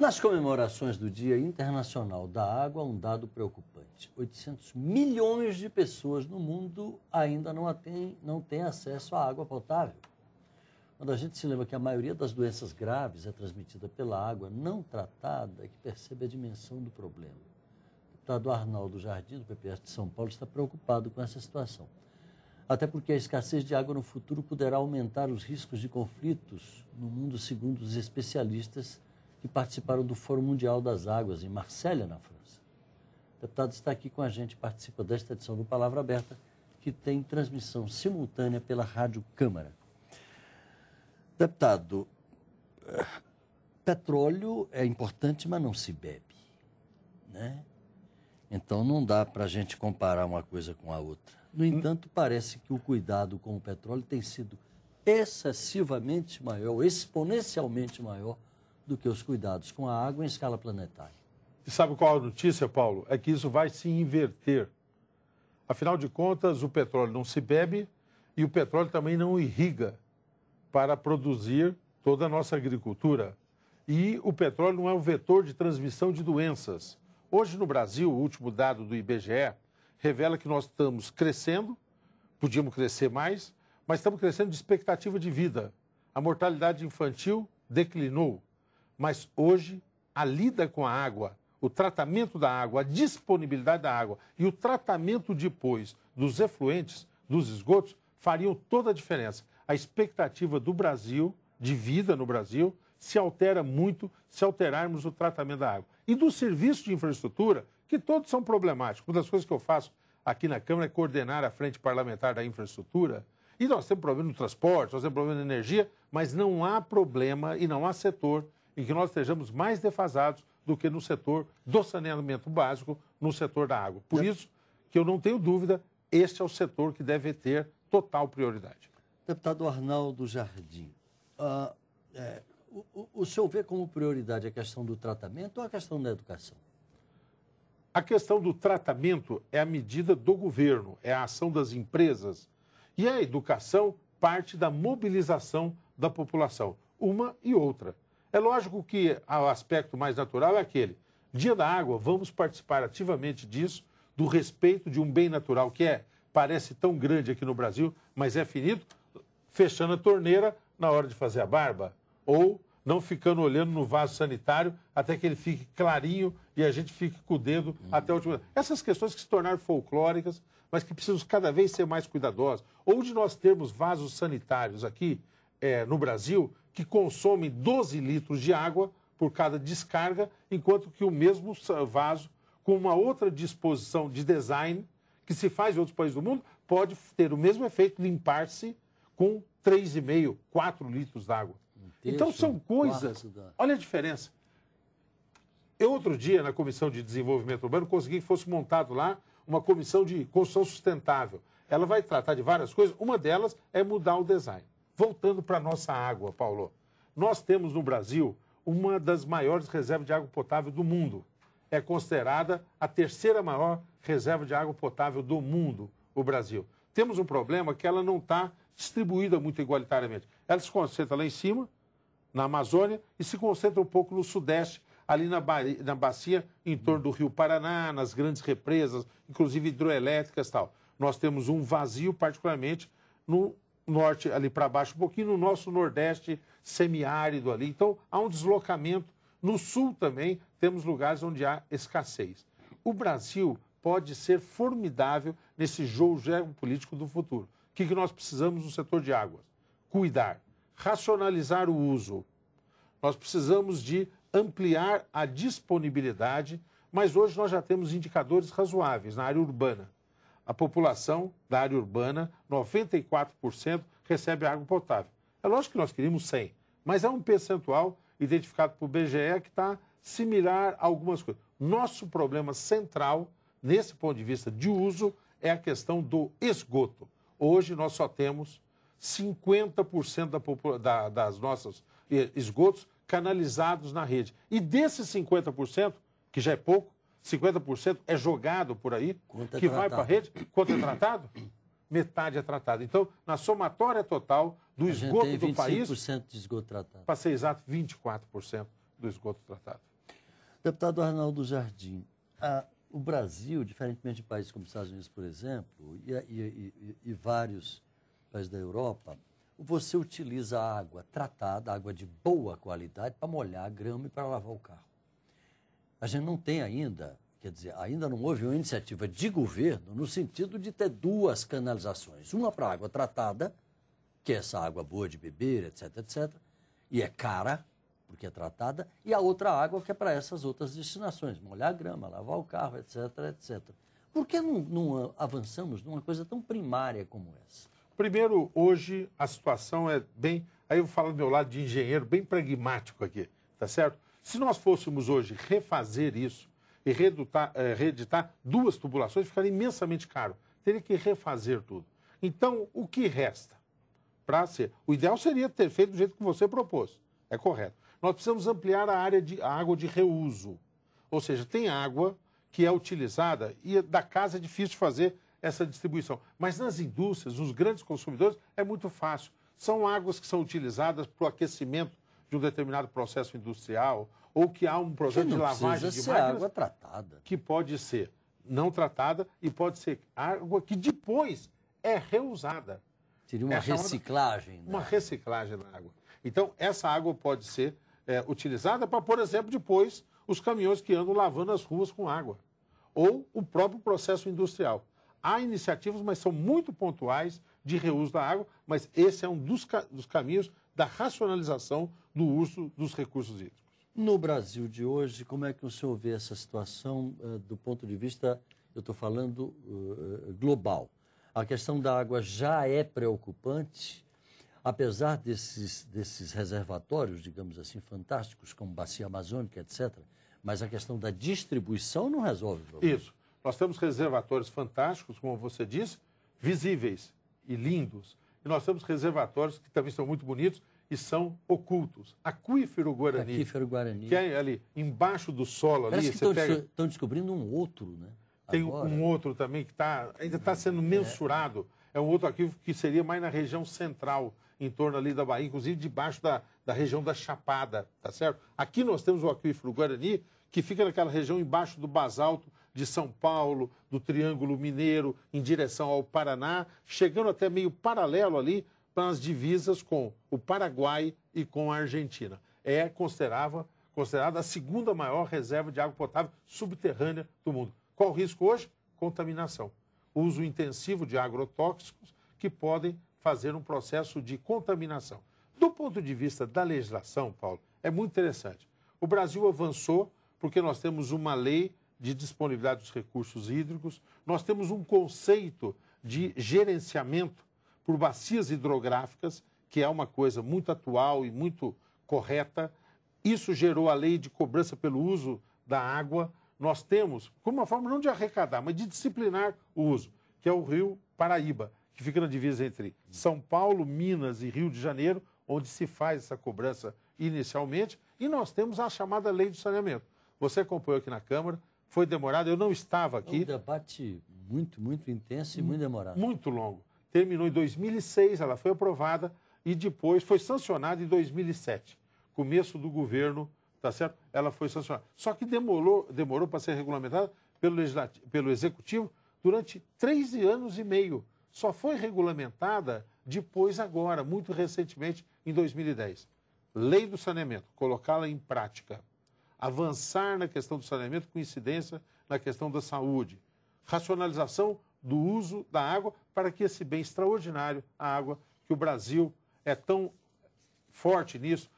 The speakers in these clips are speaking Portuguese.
Nas comemorações do Dia Internacional da Água, um dado preocupante. 800 milhões de pessoas no mundo ainda não têm acesso à água potável. Quando a gente se lembra que a maioria das doenças graves é transmitida pela água não tratada, é que percebe a dimensão do problema. O deputado Arnaldo Jardim, do PPS de São Paulo, está preocupado com essa situação. Até porque a escassez de água no futuro poderá aumentar os riscos de conflitos no mundo, segundo os especialistas que participaram do Fórum Mundial das Águas, em Marselha, na França. O deputado está aqui com a gente, participa desta edição do Palavra Aberta, que tem transmissão simultânea pela Rádio Câmara. Deputado, petróleo é importante, mas não se bebe, né? Então não dá para a gente comparar uma coisa com a outra. No entanto, parece que o cuidado com o petróleo tem sido excessivamente maior, exponencialmente maior, do que os cuidados com a água em escala planetária. E sabe qual a notícia, Paulo? É que isso vai se inverter. Afinal de contas, o petróleo não se bebe e o petróleo também não irriga para produzir toda a nossa agricultura. E o petróleo não é um vetor de transmissão de doenças. Hoje no Brasil, o último dado do IBGE revela que nós estamos crescendo, podíamos crescer mais, mas estamos crescendo de expectativa de vida. A mortalidade infantil declinou. Mas hoje, a lida com a água, o tratamento da água, a disponibilidade da água e o tratamento depois dos efluentes, dos esgotos, fariam toda a diferença. A expectativa do Brasil, de vida no Brasil, se altera muito se alterarmos o tratamento da água. E do serviço de infraestrutura, que todos são problemáticos. Uma das coisas que eu faço aqui na Câmara é coordenar a frente parlamentar da infraestrutura. E nós temos problema no transporte, nós temos problema na energia, mas não há problema e não há setor em que nós estejamos mais defasados do que no setor do saneamento básico, no setor da água. Por isso que eu não tenho dúvida, este é o setor que deve ter total prioridade. Deputado Arnaldo Jardim, o senhor vê como prioridade a questão do tratamento ou a questão da educação? A questão do tratamento é a medida do governo, é a ação das empresas. E a educação parte da mobilização da população, uma e outra. É lógico que o aspecto mais natural é aquele. Dia da Água, vamos participar ativamente disso, do respeito de um bem natural que parece tão grande aqui no Brasil, mas é finito, fechando a torneira na hora de fazer a barba, ou não ficando olhando no vaso sanitário até que ele fique clarinho e a gente fique com o dedo até o último. Essas questões que se tornaram folclóricas, mas que precisam cada vez ser mais cuidadosas. Ou de nós termos vasos sanitários aqui no Brasil que consomem 12 litros de água por cada descarga, enquanto que o mesmo vaso, com uma outra disposição de design, que se faz em outros países do mundo, pode ter o mesmo efeito, limpar-se com 3,5, 4 litros d'água. Então são coisas... Olha a diferença. Eu, outro dia, na Comissão de Desenvolvimento Urbano, consegui que fosse montado lá uma comissão de construção sustentável. Ela vai tratar de várias coisas, uma delas é mudar o design. Voltando para a nossa água, Paulo. Nós temos no Brasil uma das maiores reservas de água potável do mundo. É considerada a terceira maior reserva de água potável do mundo, o Brasil. Temos um problema que ela não está distribuída muito igualitariamente. Ela se concentra lá em cima, na Amazônia, e se concentra um pouco no Sudeste, ali na bacia, em torno do Rio Paraná, nas grandes represas, inclusive hidroelétricas e tal. Nós temos um vazio, particularmente no norte, ali para baixo um pouquinho, no nosso Nordeste semiárido ali. Então, há um deslocamento. No Sul também temos lugares onde há escassez. O Brasil pode ser formidável nesse jogo geopolítico do futuro. O que nós precisamos no setor de águas? Cuidar, racionalizar o uso. Nós precisamos de ampliar a disponibilidade, mas hoje nós já temos indicadores razoáveis na área urbana. A população da área urbana, 94% recebe água potável. É lógico que nós queríamos 100, mas é um percentual identificado por BGE que está similar a algumas coisas. Nosso problema central, nesse ponto de vista de uso, é a questão do esgoto. Hoje nós só temos 50% das nossas esgotos canalizados na rede. E desses 50%, que já é pouco, 50% é jogado por aí, que vai para a rede. Quanto é tratado? Metade é tratado. Então, na somatória total do esgoto do país... 25% de esgoto tratado. Para ser exato, 24% do esgoto tratado. Deputado Arnaldo Jardim, o Brasil, diferentemente de países como os Estados Unidos, por exemplo, e vários países da Europa, você utiliza água tratada, água de boa qualidade, para molhar a grama e para lavar o carro. A gente não tem ainda, quer dizer, ainda não houve uma iniciativa de governo no sentido de ter duas canalizações. Uma para água tratada, que é essa água boa de beber, etc, etc, e é cara, porque é tratada, e a outra água que é para essas outras destinações, molhar a grama, lavar o carro, etc, etc. Por que não avançamos numa coisa tão primária como essa? Primeiro, hoje a situação é bem... Aí eu vou falar do meu lado de engenheiro, bem pragmático aqui, tá certo? Se nós fôssemos hoje refazer isso e reeditar duas tubulações, ficaria imensamente caro. Teria que refazer tudo. Então, o que resta para ser? O ideal seria ter feito do jeito que você propôs. É correto. Nós precisamos ampliar a área de água de reuso. Ou seja, tem água que é utilizada e da casa é difícil de fazer essa distribuição. Mas nas indústrias, nos grandes consumidores, é muito fácil. São águas que são utilizadas para o aquecimento de um determinado processo industrial ou que há um processo de lavagem de máquinas água tratada. Que pode ser não tratada e pode ser água que depois é reusada. Seria uma reciclagem. Uma reciclagem da água. Então, essa água pode ser utilizada para, por exemplo, depois os caminhões que andam lavando as ruas com água. Ou o próprio processo industrial. Há iniciativas, mas são muito pontuais de reuso da água, mas esse é um dos caminhos da racionalização do uso dos recursos hídricos. No Brasil de hoje, como é que o senhor vê essa situação do ponto de vista, eu estou falando global? A questão da água já é preocupante, apesar desses reservatórios, digamos assim, fantásticos, como Bacia Amazônica, etc., mas a questão da distribuição não resolve o problema. Isso. Nós temos reservatórios fantásticos, como você disse, visíveis e lindos. E nós temos reservatórios que também são muito bonitos e são ocultos. Aquífero Guarani. Aquífero Guarani. Que é ali, embaixo do solo. Ali, você pega... estão descobrindo um outro, né? Tem um outro também que ainda está sendo mensurado. É um outro aquífero que seria mais na região central, em torno ali da Bahia, inclusive debaixo da região da Chapada, tá certo? Aqui nós temos o aquífero Guarani, que fica naquela região embaixo do basalto de São Paulo, do Triângulo Mineiro, em direção ao Paraná, chegando até meio paralelo ali para as divisas com o Paraguai e com a Argentina. É considerada a segunda maior reserva de água potável subterrânea do mundo. Qual o risco hoje? Contaminação. Uso intensivo de agrotóxicos que podem fazer um processo de contaminação. Do ponto de vista da legislação, Paulo, é muito interessante. O Brasil avançou porque nós temos uma lei de disponibilidade dos recursos hídricos, nós temos um conceito de gerenciamento por bacias hidrográficas, que é uma coisa muito atual e muito correta. Isso gerou a lei de cobrança pelo uso da água. Nós temos, como uma forma não de arrecadar, mas de disciplinar o uso, que é o Rio Paraíba, que fica na divisa entre São Paulo, Minas e Rio de Janeiro, onde se faz essa cobrança inicialmente, e nós temos a chamada Lei do Saneamento. Você acompanhou aqui na Câmara, foi demorado, eu não estava aqui. É um debate muito, muito intenso e muito demorado. Muito longo. Terminou em 2006, ela foi aprovada e depois foi sancionada em 2007. Começo do governo, tá certo? Ela foi sancionada. Só que demorou para ser regulamentada pelo Executivo durante 13 anos e meio. Só foi regulamentada depois agora, muito recentemente, em 2010. Lei do saneamento, colocá-la em prática. Avançar na questão do saneamento com incidência na questão da saúde. Racionalização do uso da água para que esse bem extraordinário, a água, que o Brasil é tão forte nisso,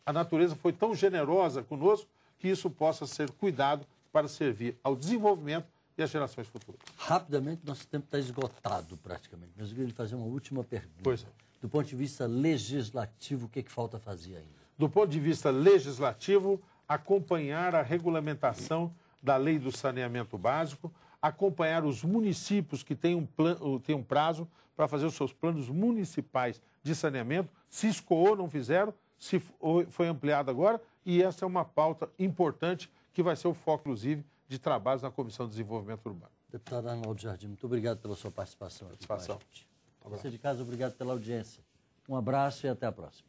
a natureza foi tão generosa conosco, que isso possa ser cuidado para servir ao desenvolvimento e às gerações futuras. Rapidamente, nosso tempo está esgotado praticamente, mas eu queria lhe fazer uma última pergunta. Pois é. Do ponto de vista legislativo, o que falta fazer ainda? Do ponto de vista legislativo, acompanhar a regulamentação da lei do saneamento básico, acompanhar os municípios que têm um prazo para fazer os seus planos municipais de saneamento, se escoou, não fizeram, se foi ampliado agora, e essa é uma pauta importante que vai ser o foco, inclusive, de trabalhos na Comissão de Desenvolvimento Urbano. Deputado Arnaldo Jardim, muito obrigado pela sua participação aqui com a gente. Um Você de casa, obrigado pela audiência. Um abraço e até a próxima.